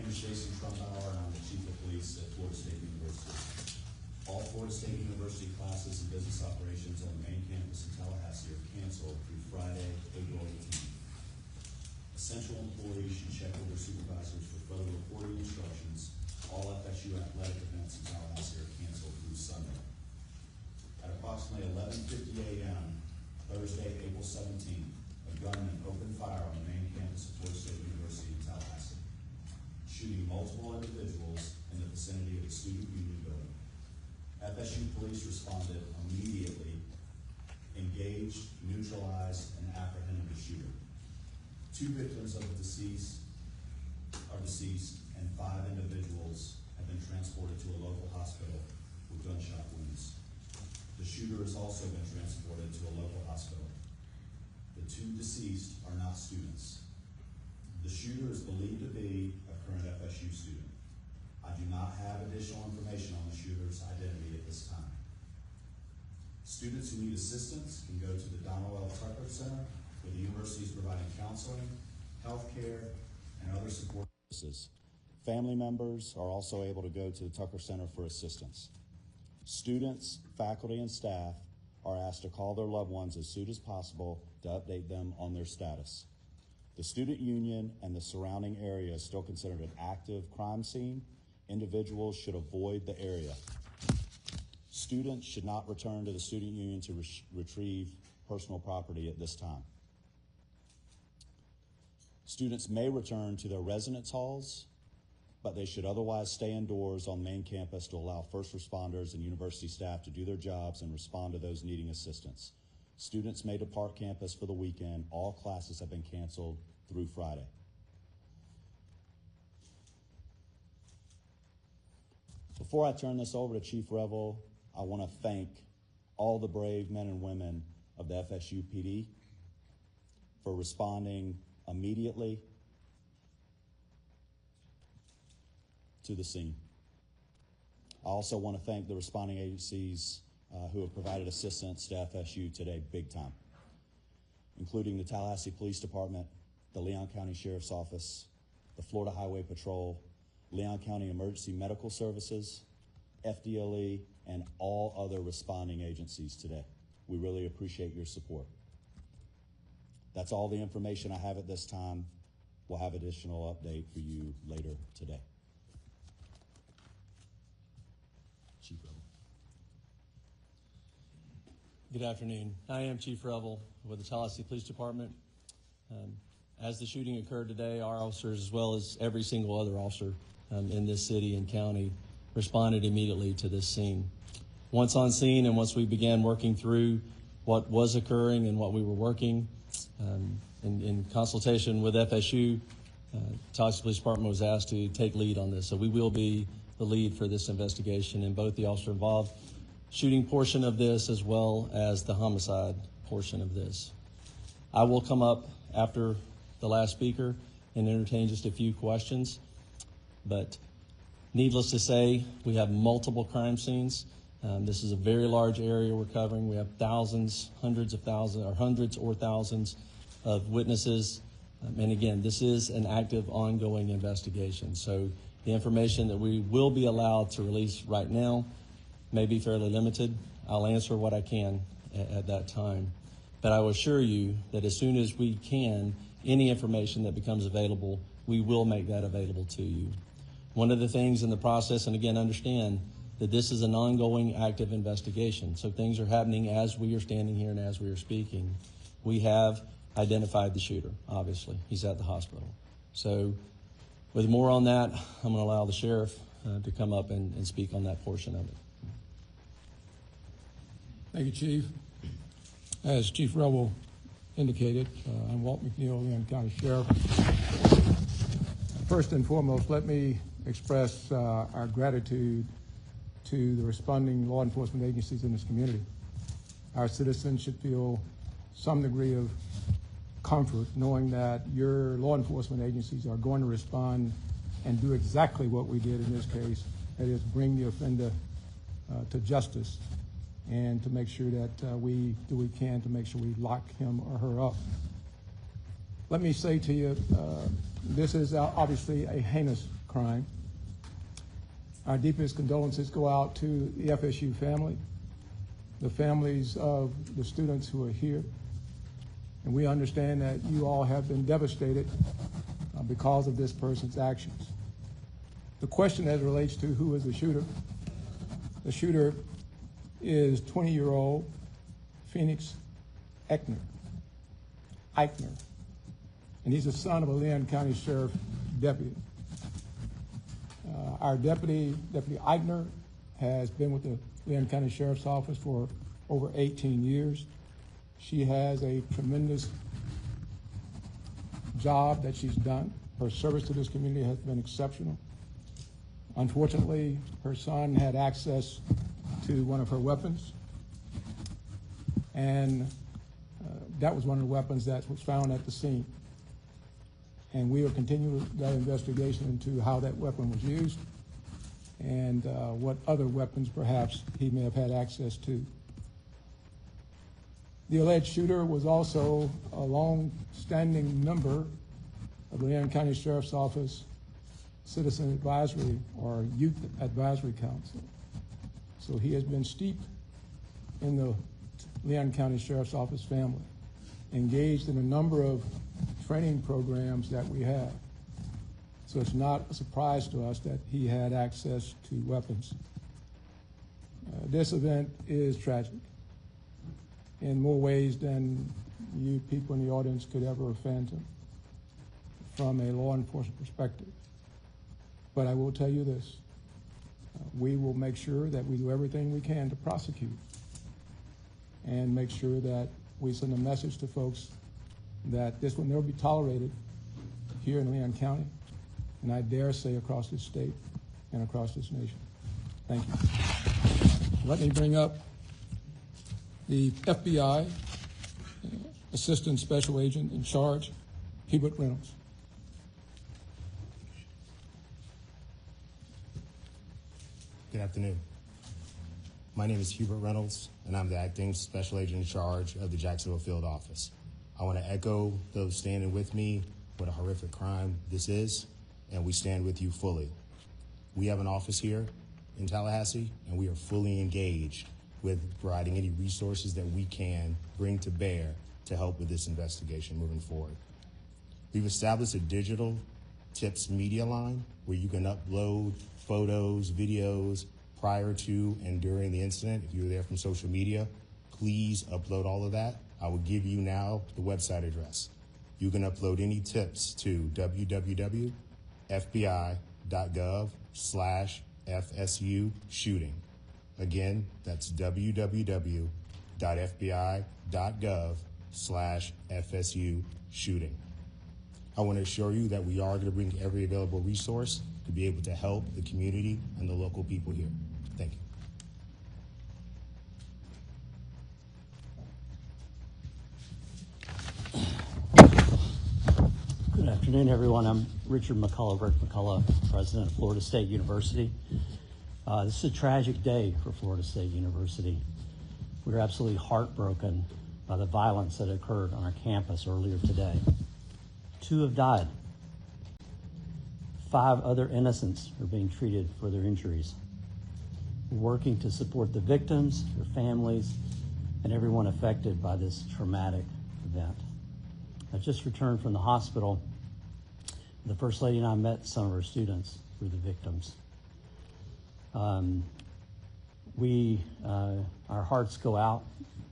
name is Jason Trumbauer, and I'm the Chief of Police at Florida State University. All Florida State University classes in business operations on the main campus in Tallahassee are canceled through Friday, April 18th. Essential employees should check with their supervisors for further reporting instructions. All FSU athletic events in Tallahassee are canceled through Sunday. At approximately 11:50 a.m., Thursday, April 17th, a gunman opened fire on the main campus of Florida State University in Tallahassee, shooting multiple individuals in the vicinity of the student union building. FSU police responded immediately, engaged, neutralized, and apprehended the shooter. 2 victims of the deceased, and 5 individuals have been transported to a local hospital with gunshot wounds. The shooter has also been transported to a local hospital. The 2 deceased are not students. The shooter is believed to be a current FSU student. I do not have additional information on the shooter's identity at this time. Students who need assistance can go to the Donald L. Tucker Center, where the university is providing counseling, health care, and other support services. Family members are also able to go to the Tucker Center for assistance. Students, faculty, and staff are asked to call their loved ones as soon as possible to update them on their status. The student union and the surrounding area is still considered an active crime scene. Individuals should avoid the area. Students should not return to the student union to retrieve personal property at this time. Students may return to their residence halls, but they should otherwise stay indoors on main campus to allow first responders and university staff to do their jobs and respond to those needing assistance. Students may depart campus for the weekend. All classes have been canceled through Friday. Before I turn this over to Chief Revel, I want to thank all the brave men and women of the FSU PD for responding immediately to the scene. I also want to thank the responding agencies who have provided assistance to FSU today big time, including the Tallahassee Police Department, the Leon County Sheriff's Office, the Florida Highway Patrol, Leon County Emergency Medical Services, FDLE, and all other responding agencies today. We really appreciate your support. That's all the information I have at this time. We'll have additional update for you later today. Chief Revel. Good afternoon. I am Chief Revel with the Tallahassee Police Department. As the shooting occurred today, our officers, as well as every single other officer in this city and county, responded immediately to this scene. Once on scene and once we began working through what was occurring and what we were working, in consultation with FSU, Tallahassee Police Department was asked to take lead on this. So we will be the lead for this investigation in both the officer involved shooting portion of this as well as the homicide portion of this. I will come up after the last speaker and entertain just a few questions, but needless to say, we have multiple crime scenes. This is a very large area we're covering. We have thousands, hundreds or thousands of witnesses. And again, this is an active, ongoing investigation. So the information that we will be allowed to release right now may be fairly limited. I'll answer what I can at that time. But I will assure you that as soon as we can, any information that becomes available, we will make that available to you. One of the things in the process, and again, understand that this is an ongoing active investigation. So things are happening as we are standing here and as we are speaking. We have identified the shooter, obviously. He's at the hospital. So with more on that, I'm going to allow the sheriff to come up and speak on that portion of it. Thank you, Chief. As Chief Revel indicated, I'm Walt McNeil, Leon County Sheriff. First and foremost, let me express our gratitude to the responding law enforcement agencies in this community. Our citizens should feel some degree of comfort knowing that your law enforcement agencies are going to respond and do exactly what we did in this case, that is bring the offender to justice and to make sure that we do what we can to make sure we lock him or her up. Let me say to you, this is obviously a heinous crime. Our deepest condolences go out to the FSU family, the families of the students who are here. And we understand that you all have been devastated because of this person's actions. The question as it relates to who is the shooter is 20-year-old Phoenix Eichner. And he's the son of a Leon County Sheriff deputy. Our Deputy Eichner, has been with the Leon County Sheriff's Office for over 18 years. She has a tremendous job that she's done. Her service to this community has been exceptional. Unfortunately, her son had access to one of her weapons, and that was one of the weapons that was found at the scene. And we will continue that investigation into how that weapon was used and what other weapons perhaps he may have had access to. The alleged shooter was also a long-standing member of the Leon County Sheriff's Office Citizen Advisory or Youth Advisory Council. So he has been steeped in the Leon County Sheriff's Office family, engaged in a number of training programs that we have. So it's not a surprise to us that he had access to weapons. This event is tragic in more ways than you people in the audience could ever have fathomed from a law enforcement perspective. But I will tell you this, we will make sure that we do everything we can to prosecute and make sure that we send a message to folks that this will never be tolerated here in Leon County, and I dare say across this state and across this nation. Thank you. Let me bring up the FBI Assistant Special Agent in charge, Hubert Reynolds. Good afternoon. My name is Hubert Reynolds, and I'm the Acting Special Agent in charge of the Jacksonville Field Office. I want to echo those standing with me what a horrific crime this is, and we stand with you fully. We have an office here in Tallahassee, and we are fully engaged with providing any resources that we can bring to bear to help with this investigation moving forward. We've established a digital tips media line where you can upload photos, videos prior to and during the incident. If you were there from social media, please upload all of that. I will give you now the website address. You can upload any tips to www.fbi.gov/FSU shooting. Again, that's www.fbi.gov/FSU shooting. I want to assure you that we are going to bring every available resource to be able to help the community and the local people here. Thank you. Good afternoon, everyone. I'm Richard McCullough, Rick McCullough, President of Florida State University. This is a tragic day for Florida State University. We're absolutely heartbroken by the violence that occurred on our campus earlier today. 2 have died. 5 other innocents are being treated for their injuries. We're working to support the victims, their families, and everyone affected by this traumatic event. I just returned from the hospital. The First Lady and I met some of our students who were the victims. Our hearts go out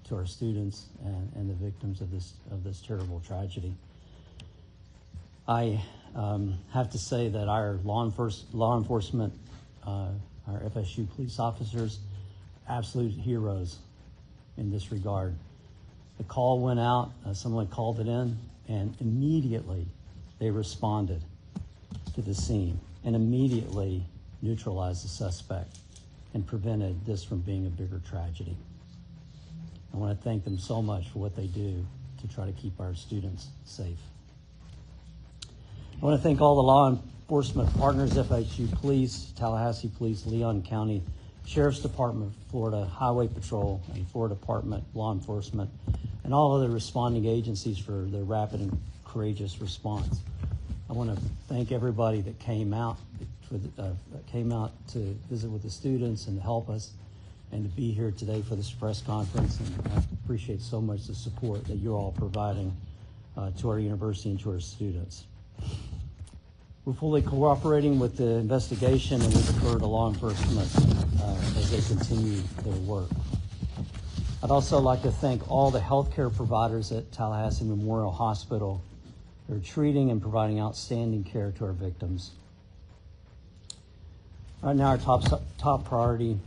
to our students and the victims of this terrible tragedy. I have to say that our law enforcement, our FSU police officers, absolute heroes in this regard. The call went out, someone called it in, and immediately they responded to the scene and immediately neutralized the suspect and prevented this from being a bigger tragedy. I want to thank them so much for what they do to try to keep our students safe. I want to thank all the law enforcement partners, FSU Police, Tallahassee Police, Leon County Sheriff's Department, Florida Highway Patrol, and Florida Department Law Enforcement, and all other responding agencies for their rapid and courageous response. I want to thank everybody that came out, that came out to visit with the students and to help us, and to be here today for this press conference. And I appreciate so much the support that you're all providing to our university and to our students. We're fully cooperating with the investigation, and we defer to law enforcement as they continue their work. I'd also like to thank all the healthcare providers at Tallahassee Memorial Hospital who are treating and providing outstanding care to our victims. Right now, our top priority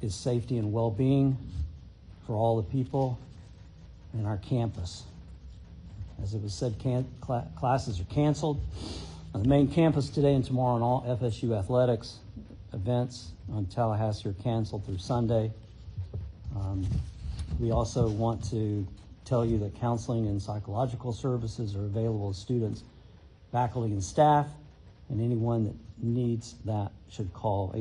is safety and well-being for all the people in our campus. As it was said, classes are canceled on the main campus today and tomorrow, and all FSU athletics events on Tallahassee are canceled through Sunday. We also want to tell you that counseling and psychological services are available to students, faculty, and staff, and anyone that needs that should call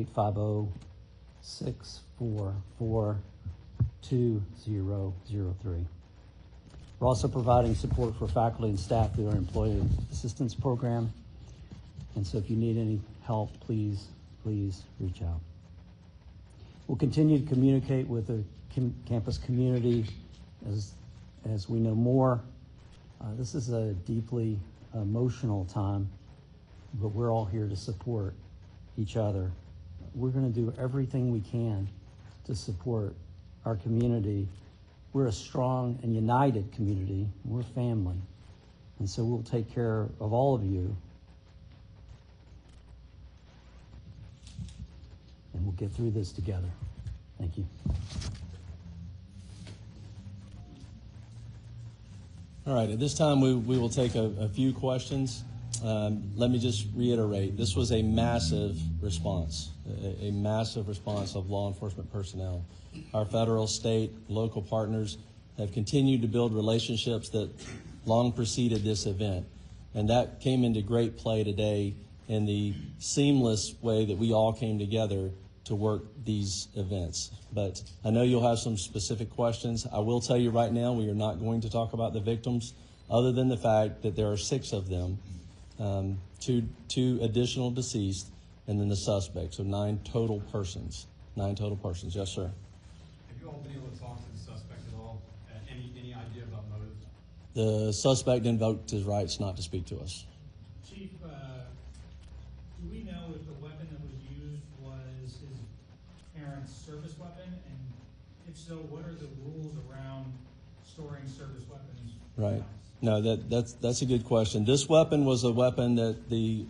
850-644-2003. We're also providing support for faculty and staff through our employee assistance program. And so if you need any help, please reach out. We'll continue to communicate with the campus community as we know more. This is a deeply emotional time, but we're all here to support each other. We're going to do everything we can to support our community. We're a strong and united community. We're family. And so we'll take care of all of you. And we'll get through this together. Thank you. All right, at this time we will take a few questions. Let me just reiterate, this was a massive response of law enforcement personnel. Our federal, state, local partners have continued to build relationships that long preceded this event. And that came into great play today in the seamless way that we all came together to work these events. But I know you'll have some specific questions. I will tell you right now, we are not going to talk about the victims other than the fact that there are 6 of them, two additional deceased, and then the suspect, so 9 total persons. 9 total persons, yes, sir. Have you all been able to talk to the suspect at all? Any idea about motive? The suspect invoked his rights not to speak to us. Chief, do we know if the weapon that was used was his parents' service weapon? And if so, what are the rules around storing service weapons? Right. No, that's a good question. This weapon was a weapon that the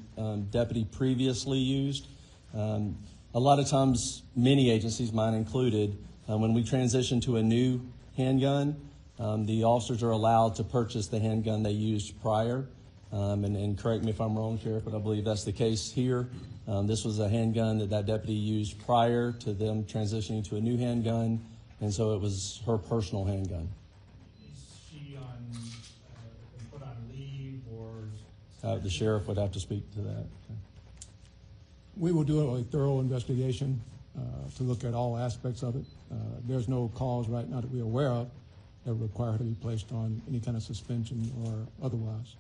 deputy previously used. A lot of times, many agencies, mine included, when we transition to a new handgun, the officers are allowed to purchase the handgun they used prior. And correct me if I'm wrong, Sheriff, but I believe that's the case here. This was a handgun that deputy used prior to them transitioning to a new handgun, and so it was her personal handgun. Is she put on leave or? The sheriff would have to speak to that. We will do a thorough investigation to look at all aspects of it. There's no cause right now that we're aware of that would require her to be placed on any kind of suspension or otherwise.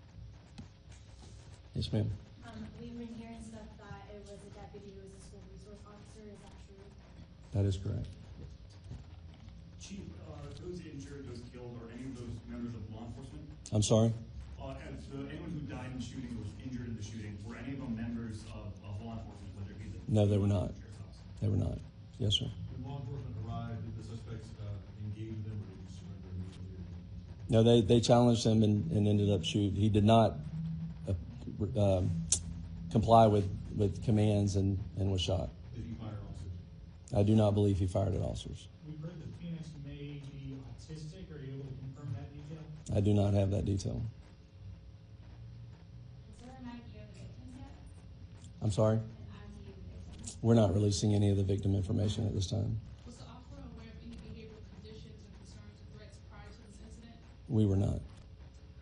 Yes, ma'am. We've been hearing stuff that it was a deputy who was a school resource officer. Is that true? That is correct. Chief, those injured, those killed, are any of those members of law enforcement? I'm sorry? Anyone who died in the shooting or was injured in the shooting, were any of them members of law enforcement, whether it be the... No, they were not. They were not. Yes, sir. When law enforcement arrived, did the suspects engage them or did you surrender immediately? No, they challenged him and ended up shooting. He did not comply with commands and was shot. Did he fire officers? I do not believe he fired at officers. We've heard that Phoenix may be autistic. Are you able to confirm that detail? I do not have that detail. Is there an idea of the victims yet? I'm sorry? An idea of the victims? We're not releasing any of the victim information at this time. Was the officer aware of any behavioral conditions and concerns or threats prior to this incident? We were not.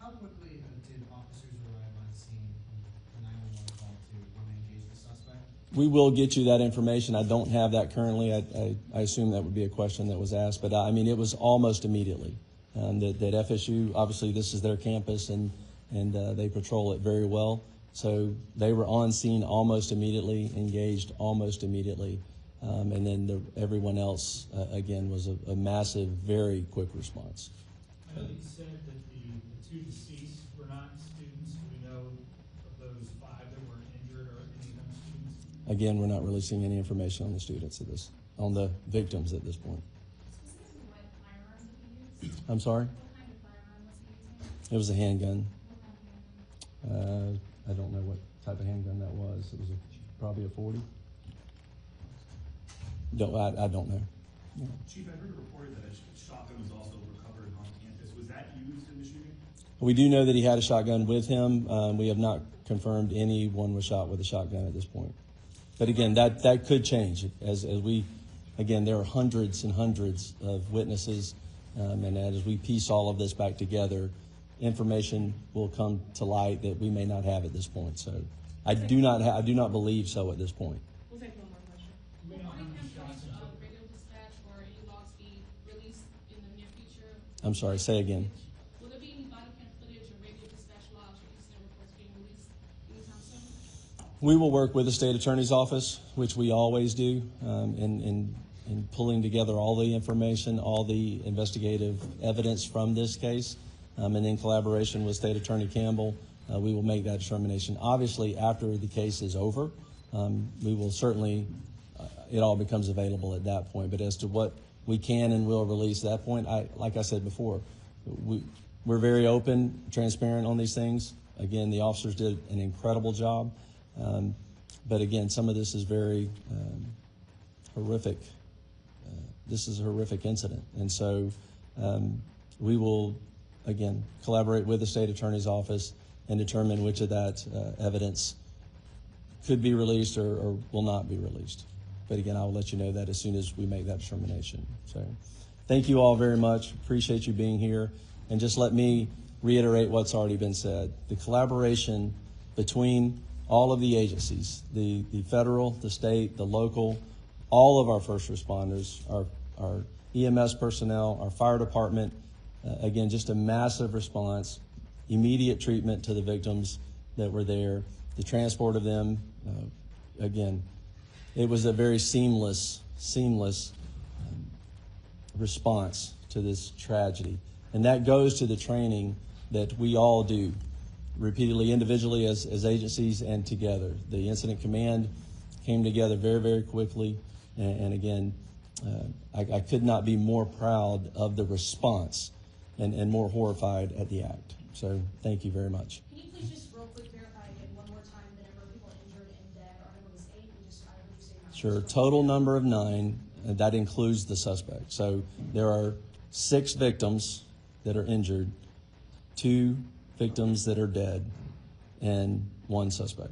How quickly did officers arrive on scene from the 911 call to when they engaged the suspect? We will get you that information. I don't have that currently. I assume that would be a question that was asked, but I mean, it was almost immediately. That FSU, obviously this is their campus and they patrol it very well. So they were on scene almost immediately, engaged almost immediately. And then everyone else, again, was a massive, very quick response. I know that you said that the two deceased were not students. Do we know of those 5 that were injured or any of them students? Again, we're not releasing any information on the students on the victims at this point. Specifically, what firearm did he use? I'm sorry? What kind of firearm was he using? It was a handgun. What kind of handgun? I don't know what type of handgun that was. It was probably a 40. I don't know. Chief, I heard a report that a shotgun was also recovered on campus. Was that used in the shooting? We do know that he had a shotgun with him. We have not confirmed anyone was shot with a shotgun at this point. But again, that could change as we, again, there are hundreds and hundreds of witnesses, and as we piece all of this back together, information will come to light that we may not have at this point. So I do not believe so at this point. We'll take one more question. Do we Will know how body many cam shots footage in of total? radio dispatch or any logs be released in the near future? I'm sorry, say again. Will there be any body cam footage or radio dispatch logs or incident reports being released anytime soon? We will work with the state attorney's office, which we always do, in pulling together all the information, all the investigative evidence from this case, and in collaboration with State Attorney Campbell, we will make that determination. Obviously, after the case is over, we will certainly, it all becomes available at that point. But as to what we can and will release at that point, like I said before, we're very open, transparent on these things. Again, the officers did an incredible job. But again, some of this is very horrific. This is a horrific incident. And so we will, again, collaborate with the state attorney's office and determine which of that evidence could be released or will not be released. But again, I will let you know that as soon as we make that determination. So thank you all very much. Appreciate you being here. And just let me reiterate what's already been said. The collaboration between all of the agencies, the federal, the state, the local, all of our first responders, our EMS personnel, our fire department, again, just a massive response, immediate treatment to the victims that were there, the transport of them. Again, it was a very seamless response to this tragedy. And that goes to the training that we all do repeatedly, individually as agencies and together. The incident command came together very, very quickly. And again, I could not be more proud of the response and more horrified at the act. So thank you very much. Can you please just real quick verify again one more time the number of people injured and dead? Our number was 8. And just, I heard you say 9. Sure. Total number of 9, and that includes the suspect. So there are 6 victims that are injured, 2 victims that are dead, and 1 suspect.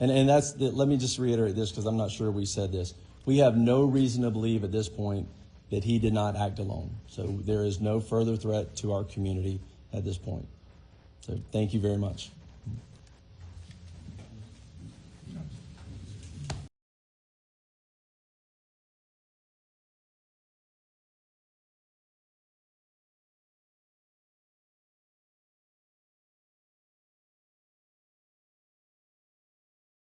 And that's let me just reiterate this because I'm not sure we said this. We have no reason to believe at this point that he did not act alone. So there is no further threat to our community at this point. So thank you very much.